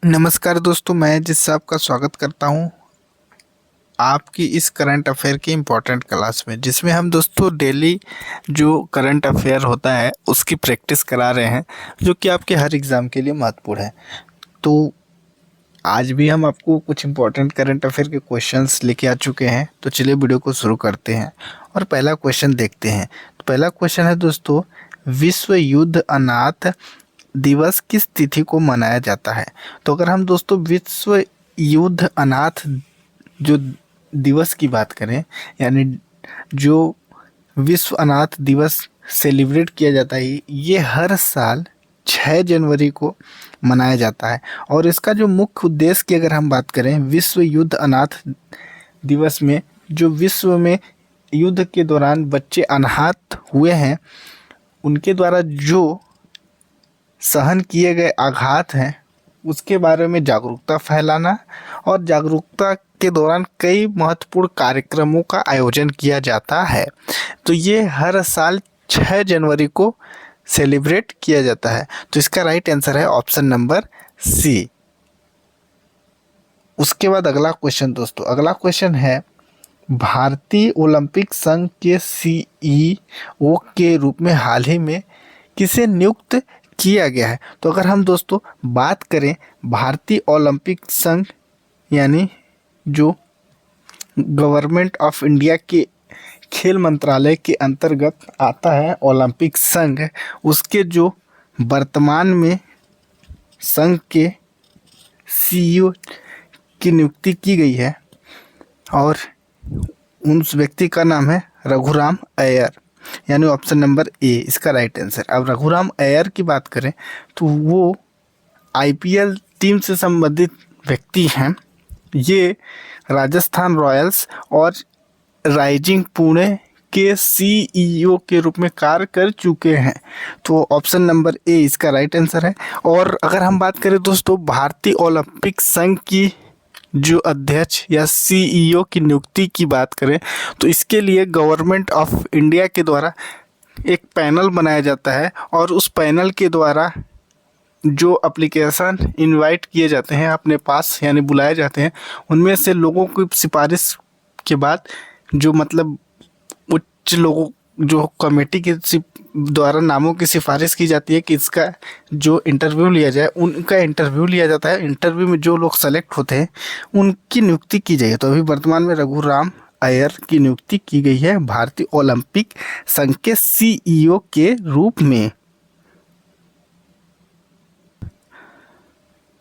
नमस्कार दोस्तों, मैं जिस आपका स्वागत करता हूं आपकी इस करंट अफेयर की इम्पोर्टेंट क्लास में, जिसमें हम दोस्तों डेली जो करंट अफेयर होता है उसकी प्रैक्टिस करा रहे हैं, जो कि आपके हर एग्ज़ाम के लिए महत्वपूर्ण है। तो आज भी हम आपको कुछ इम्पोर्टेंट करंट अफेयर के क्वेश्चंस लेके आ चुके हैं। तो चलिए वीडियो को शुरू करते हैं और पहला क्वेश्चन देखते हैं। तो पहला क्वेश्चन है दोस्तों, विश्व युद्ध अनाथ दिवस किस तिथि को मनाया जाता है? तो अगर हम दोस्तों विश्व युद्ध अनाथ जो दिवस की बात करें, यानी जो विश्व अनाथ दिवस सेलिब्रेट किया जाता है, ये हर साल 6 जनवरी को मनाया जाता है। और इसका जो मुख्य उद्देश्य की अगर हम बात करें, विश्व युद्ध अनाथ दिवस में जो विश्व में युद्ध के दौरान बच्चे अनाथ हुए हैं, उनके द्वारा जो सहन किए गए आघात हैं उसके बारे में जागरूकता फैलाना, और जागरूकता के दौरान कई महत्वपूर्ण कार्यक्रमों का आयोजन किया जाता है। तो ये हर साल 6 जनवरी को सेलिब्रेट किया जाता है। तो इसका राइट आंसर है ऑप्शन नंबर सी। उसके बाद अगला क्वेश्चन दोस्तों, अगला क्वेश्चन है, भारतीय ओलंपिक संघ के सीईओ के रूप में हाल ही में किसे नियुक्त किया गया है? तो अगर हम दोस्तों बात करें भारतीय ओलंपिक संघ, यानी जो गवर्नमेंट ऑफ इंडिया के खेल मंत्रालय के अंतर्गत आता है ओलंपिक संघ, उसके जो वर्तमान में संघ के सीईओ की नियुक्ति की गई है, और उस व्यक्ति का नाम है रघुराम अय्यर, यानी ऑप्शन नंबर ए इसका राइट आंसर। अब रघुराम अय्यर की बात करें तो वो आईपीएल टीम से संबंधित व्यक्ति हैं। ये राजस्थान रॉयल्स और राइजिंग पुणे के सीईओ के रूप में कार्य कर चुके हैं। तो ऑप्शन नंबर ए इसका राइट आंसर है। और अगर हम बात करें दोस्तों भारतीय ओलंपिक संघ की जो अध्यक्ष या सीईओ की नियुक्ति की बात करें, तो इसके लिए गवर्नमेंट ऑफ इंडिया के द्वारा एक पैनल बनाया जाता है, और उस पैनल के द्वारा जो एप्लीकेशन इनवाइट किए जाते हैं अपने पास, यानी बुलाए जाते हैं, उनमें से लोगों की सिफारिश के बाद जो मतलब उच्च लोगों जो कमेटी के द्वारा नामों की सिफारिश की जाती है कि इसका जो इंटरव्यू लिया जाए, उनका इंटरव्यू लिया जाता है। इंटरव्यू में जो लोग सेलेक्ट होते हैं उनकी नियुक्ति की जाए। तो अभी वर्तमान में रघुराम अय्यर की नियुक्ति की गई है भारतीय ओलंपिक संघ के सीईओ के रूप में।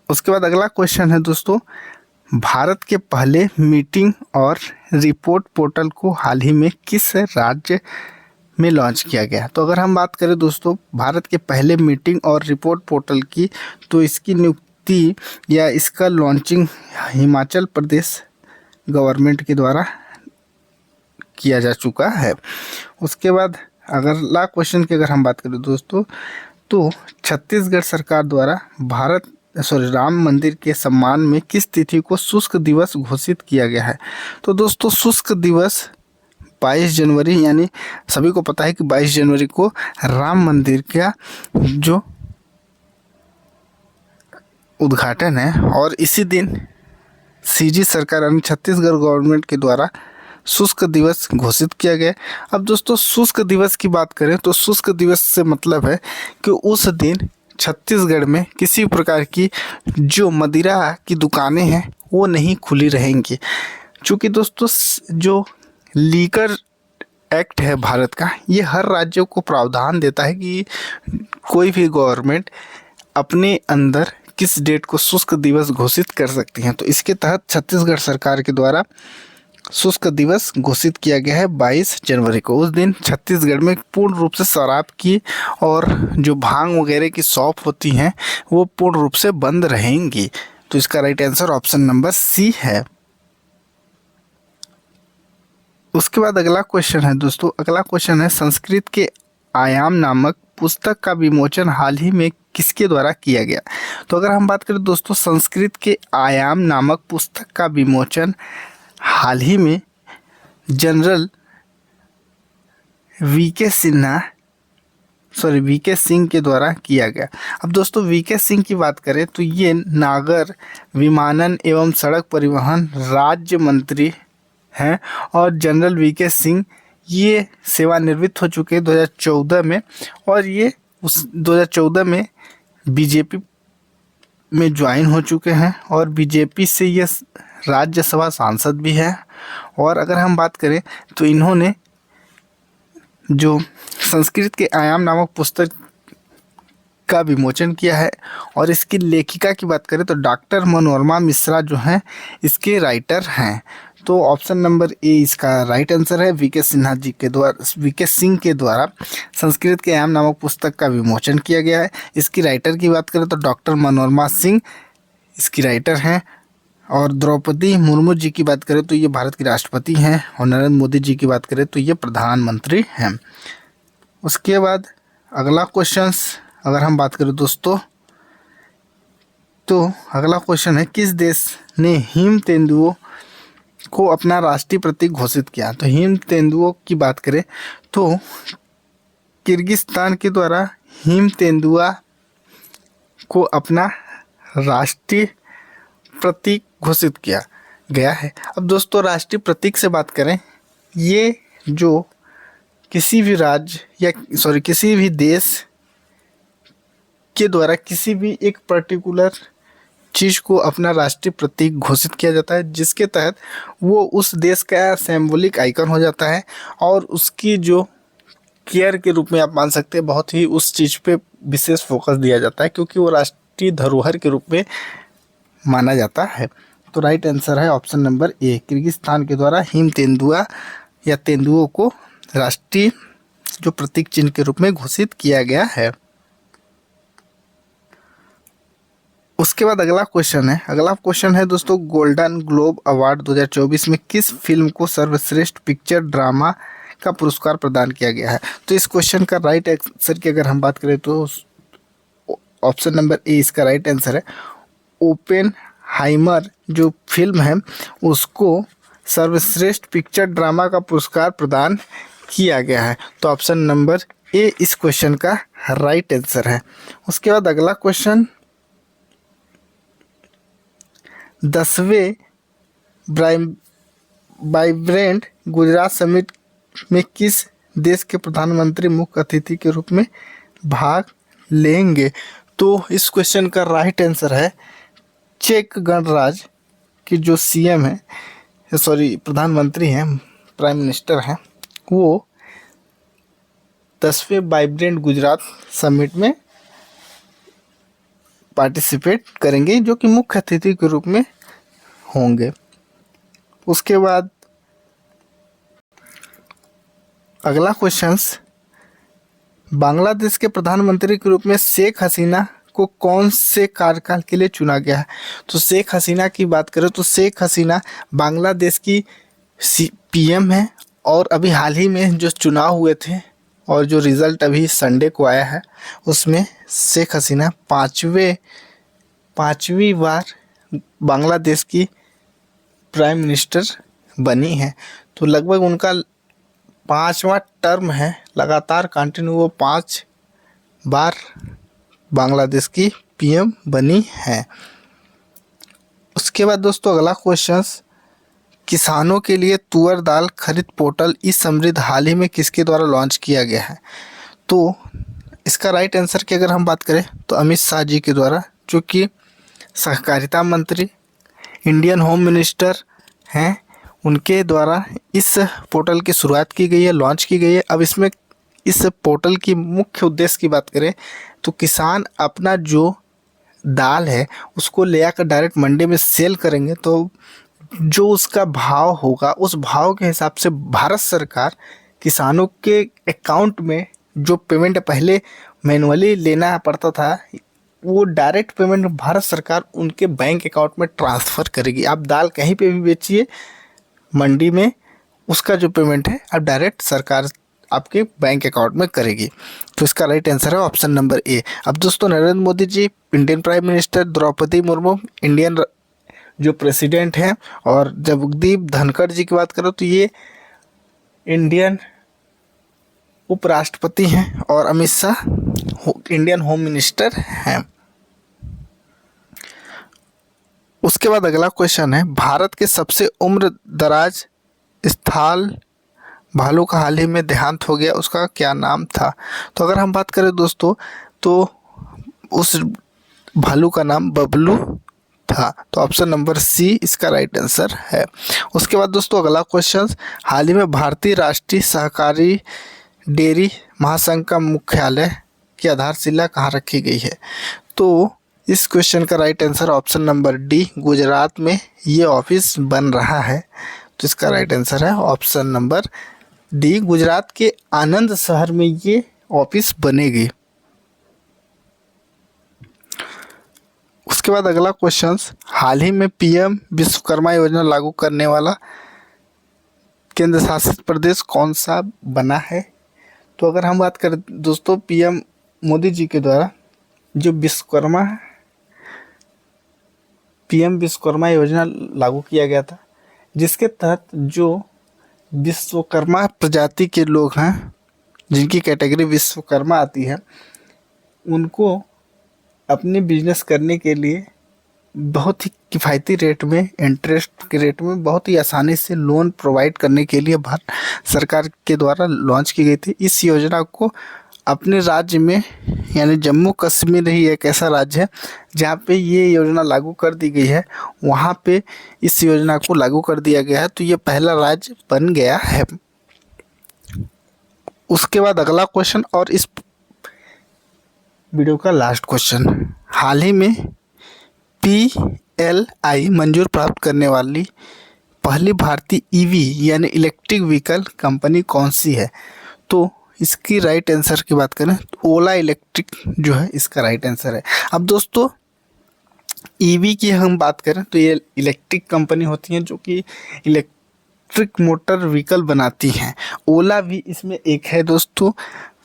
उसके बाद अगला क्वेश्चन है दोस्तों, भारत के पहले मीटिंग और रिपोर्ट पोर्टल को हाल ही में किस राज्य में लॉन्च किया गया? तो अगर हम बात करें दोस्तों भारत के पहले मीटिंग और रिपोर्ट पोर्टल की, तो इसकी नियुक्ति या इसका लॉन्चिंग हिमाचल प्रदेश गवर्नमेंट के द्वारा किया जा चुका है। उसके बाद अगला क्वेश्चन की अगर हम बात करें दोस्तों, तो छत्तीसगढ़ सरकार द्वारा राम मंदिर के सम्मान में किस तिथि को शुष्क दिवस घोषित किया गया है? तो दोस्तों शुष्क दिवस 22 जनवरी, यानी सभी को पता है कि 22 जनवरी को राम मंदिर का जो उद्घाटन है, और इसी दिन सीजी सरकार यानी छत्तीसगढ़ गवर्नमेंट के द्वारा शुष्क दिवस घोषित किया गया। अब दोस्तों शुष्क दिवस की बात करें तो शुष्क दिवस से मतलब है कि उस दिन छत्तीसगढ़ में किसी प्रकार की जो मदिरा की दुकानें हैं वो नहीं खुली रहेंगी। चूँकि दोस्तों जो लीकर एक्ट है भारत का, ये हर राज्यों को प्रावधान देता है कि कोई भी गवर्नमेंट अपने अंदर किस डेट को शुष्क दिवस घोषित कर सकती हैं। तो इसके तहत छत्तीसगढ़ सरकार के द्वारा शुष्क दिवस घोषित किया गया है 22 जनवरी को। उस दिन छत्तीसगढ़ में पूर्ण रूप से शराब की और जो भांग वगैरह की शॉप होती हैं वो पूर्ण रूप से बंद रहेंगी। तो इसका right answer option number C है। उसके बाद अगला क्वेश्चन है दोस्तों, अगला क्वेश्चन है, संस्कृत के आयाम नामक पुस्तक का विमोचन हाल ही में किसके द्वारा किया गया? तो अगर हम बात करें दोस्तों संस्कृत के आयाम नामक पुस्तक का विमोचन हाल ही में General VK Sinha VK Singh के द्वारा किया गया। अब दोस्तों वीके सिंह की बात करें तो ये नागर विमानन एवं सड़क परिवहन राज्य मंत्री हैं और जनरल वीके सिंह ये सेवानिवृत्त हो चुके हैं 2014 में, और ये उस 2014 में बीजेपी में ज्वाइन हो चुके हैं और बीजेपी से ये राज्यसभा सांसद भी है। और अगर हम बात करें तो इन्होंने जो संस्कृत के आयाम नामक पुस्तक का विमोचन किया है, और इसकी लेखिका की बात करें तो डॉक्टर मनोरमा मिश्रा जो हैं इसके राइटर हैं। तो ऑप्शन नंबर ए इसका राइट आंसर है। वीके सिंह के द्वारा संस्कृत के आयाम नामक पुस्तक का विमोचन किया गया है। इसकी राइटर की बात करें तो डॉक्टर मनोरमा सिंह इसकी राइटर हैं। और द्रौपदी मुर्मू जी की बात करें तो ये भारत की राष्ट्रपति हैं, और नरेंद्र मोदी जी की बात करें तो ये प्रधानमंत्री हैं। उसके बाद अगला क्वेश्चन अगर हम बात करें दोस्तों, तो अगला क्वेश्चन है किस देश ने हिम तेंदुओं को अपना राष्ट्रीय प्रतीक घोषित किया। तो हिम तेंदुओं की बात करें तो किर्गिस्तान के द्वारा हिम तेंदुआ को अपना राष्ट्रीय प्रतीक घोषित किया गया है। अब दोस्तों राष्ट्रीय प्रतीक से बात करें, ये जो किसी भी राज्य या किसी भी देश के द्वारा किसी भी एक पर्टिकुलर चीज़ को अपना राष्ट्रीय प्रतीक घोषित किया जाता है, जिसके तहत वो उस देश का सिंबॉलिक आइकन हो जाता है और उसकी जो केयर के रूप में आप मान सकते हैं, बहुत ही उस चीज़ पे विशेष फोकस दिया जाता है क्योंकि वो राष्ट्रीय धरोहर के रूप में माना जाता है। तो राइट आंसर है ऑप्शन नंबर ए, किर्गिस्तान के द्वारा हिम तेंदुआ या तेंदुओं को राष्ट्रीय जो प्रतीक चिन्ह के रूप में घोषित किया गया है। उसके बाद अगला क्वेश्चन है दोस्तों, गोल्डन ग्लोब अवार्ड 2024 में किस फिल्म को सर्वश्रेष्ठ पिक्चर ड्रामा का पुरस्कार प्रदान किया गया है। तो इस क्वेश्चन का राइट आंसर की अगर हम बात करें तो ऑप्शन नंबर ए इसका राइट आंसर है। ओपेनहाइमर जो फिल्म है उसको सर्वश्रेष्ठ पिक्चर ड्रामा का पुरस्कार प्रदान किया गया है। तो ऑप्शन नंबर ए इस क्वेश्चन का राइट आंसर है। उसके बाद अगला क्वेश्चन, 10वें वाइब्रेंट गुजरात समिट में किस देश के प्रधानमंत्री मुख्य अतिथि के रूप में भाग लेंगे। तो इस क्वेश्चन का राइट आंसर है चेक गणराज्य की जो सीएम है, प्रधानमंत्री हैं, प्राइम मिनिस्टर हैं, वो 10वें वाइब्रेंट गुजरात समिट में पार्टिसिपेट करेंगे जो कि मुख्य अतिथि के रूप में होंगे। उसके बाद अगला क्वेश्चंस, बांग्लादेश के प्रधानमंत्री के रूप में शेख हसीना को कौन से कार्यकाल के लिए चुना गया है। तो शेख हसीना की बात करें तो शेख हसीना बांग्लादेश की पीएम है और अभी हाल ही में जो चुनाव हुए थे और जो रिज़ल्ट अभी संडे को आया है उसमें शेख हसीना पाँचवीं बार बांग्लादेश की प्राइम मिनिस्टर बनी है। तो लगभग उनका 5वां टर्म है, लगातार कंटिन्यू वो 5 बार बांग्लादेश की पीएम बनी है। उसके बाद दोस्तों अगला क्वेश्चंस, किसानों के लिए तुअर दाल खरीद पोर्टल ई समृद्ध हाल ही में किसके द्वारा लॉन्च किया गया है। तो इसका राइट आंसर की अगर हम बात करें तो अमित शाह जी के द्वारा, जो कि सहकारिता मंत्री, इंडियन होम मिनिस्टर हैं, उनके द्वारा इस पोर्टल की शुरुआत की गई है, लॉन्च की गई है। अब इसमें इस पोर्टल की मुख्य उद्देश्य की बात करें तो किसान अपना जो दाल है उसको ले आकर डायरेक्ट मंडी में सेल करेंगे, तो जो उसका भाव होगा उस भाव के हिसाब से भारत सरकार किसानों के अकाउंट में जो पेमेंट पहले मैनुअली लेना पड़ता था वो डायरेक्ट पेमेंट भारत सरकार उनके बैंक अकाउंट में ट्रांसफ़र करेगी। आप दाल कहीं पे भी बेचिए मंडी में, उसका जो पेमेंट है अब डायरेक्ट सरकार आपके बैंक अकाउंट में करेगी। तो इसका राइट आंसर है ऑप्शन नंबर ए। अब दोस्तों Narendra Modi ji Indian prime minister, Draupadi Murmu Indian जो प्रेसिडेंट हैं, और जगदीप धनखड़ जी की बात करो तो ये इंडियन उपराष्ट्रपति हैं और Amit Shah Indian home minister हैं। उसके बाद अगला क्वेश्चन है, भारत के सबसे उम्र दराज स्थल भालू का हाल ही में देहांत हो गया, उसका क्या नाम था? तो अगर हम बात करें दोस्तों तो उस भालू का नाम बबलू था। तो ऑप्शन नंबर सी इसका राइट आंसर है। उसके बाद दोस्तों अगला क्वेश्चन, हाल ही में भारतीय राष्ट्रीय सहकारी डेयरी महासंघ का मुख्यालय की आधारशिला कहाँ रखी गई है? तो इस क्वेश्चन का right answer option number D, Gujarat में ये ऑफिस बन रहा है। तो इसका राइट आंसर है ऑप्शन नंबर डी, गुजरात के आनंद शहर में ये ऑफिस बनेगी। उसके बाद अगला क्वेश्चन, हाल ही में पीएम विश्वकर्मा योजना लागू करने वाला केंद्र शासित प्रदेश कौन सा बना है? तो अगर हम बात करें दोस्तों, पीएम मोदी जी के द्वारा जो पीएम विश्वकर्मा योजना लागू किया गया था, जिसके तहत जो विश्वकर्मा प्रजाति के लोग हैं, जिनकी कैटेगरी विश्वकर्मा आती है, उनको अपने बिजनेस करने के लिए बहुत ही किफ़ायती रेट में, इंटरेस्ट के रेट में बहुत ही आसानी से लोन प्रोवाइड करने के लिए भारत सरकार के द्वारा लॉन्च की गई थी। इस योजना को अपने राज्य में, यानी जम्मू कश्मीर ही एक ऐसा राज्य है जहाँ पे ये योजना लागू कर दी गई है, वहाँ पे इस योजना को लागू कर दिया गया है। तो ये पहला राज्य बन गया है। उसके बाद अगला क्वेश्चन और इस वीडियो का लास्ट क्वेश्चन, हाल ही में PLI मंजूर प्राप्त करने वाली पहली भारतीय EV यानी इलेक्ट्रिक व्हीकल कंपनी कौन सी है? तो इसकी राइट आंसर की बात करें तो ओला इलेक्ट्रिक जो है इसका राइट आंसर है। अब दोस्तों EV की हम बात करें तो ये इलेक्ट्रिक कंपनी होती हैं जो कि इलेक्ट्रिक मोटर व्हीकल बनाती हैं। ओला भी इसमें एक है दोस्तों।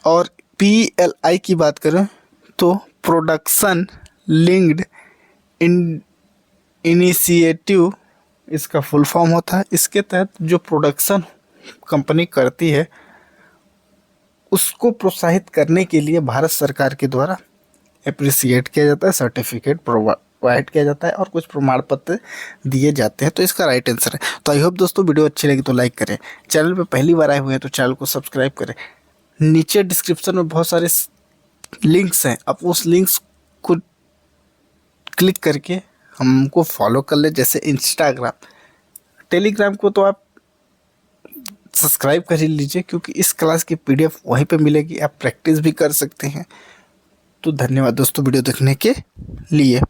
और PLI की बात करें तो प्रोडक्शन लिंक्ड इनिशिएटिव इसका फुल फॉर्म होता है। इसके तहत जो प्रोडक्शन कंपनी करती है उसको प्रोत्साहित करने के लिए भारत सरकार के द्वारा अप्रिसिएट किया जाता है, सर्टिफिकेट प्रोवाइड किया जाता है और कुछ प्रमाण पत्र दिए जाते हैं। तो इसका राइट आंसर है। तो आई होप दोस्तों वीडियो अच्छी लगी तो लाइक करें, चैनल पे पहली बार आए हुए हैं तो चैनल को सब्सक्राइब करें। नीचे डिस्क्रिप्शन में बहुत सारे लिंक्स हैं, आप उस लिंक्स को क्लिक करके हमको फॉलो कर ले, जैसे इंस्टाग्राम, टेलीग्राम को तो आप सब्सक्राइब कर ही लीजिए क्योंकि इस क्लास की PDF वहीं पे मिलेगी, आप प्रैक्टिस भी कर सकते हैं। तो धन्यवाद दोस्तों वीडियो देखने के लिए।